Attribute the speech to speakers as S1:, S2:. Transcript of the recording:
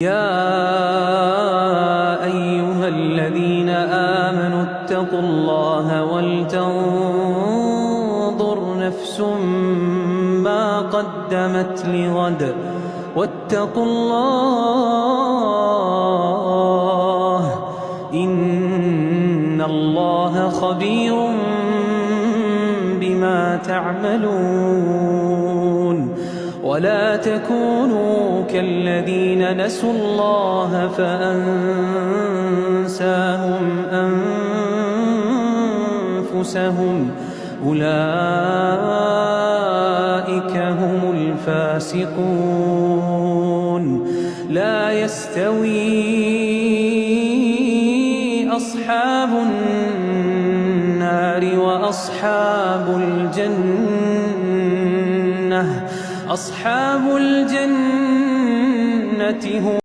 S1: يا أيها الذين آمنوا اتقوا الله ولتنظر نفس ما قدمت لغد واتقوا الله إن الله خبير بما تعملون. ولا تكونوا كالذين نسوا الله فأنساهم أنفسهم أولئك هم الفاسقون. لا يستوي أصحاب النار وأصحاب الجنة. أصحاب الجنة هم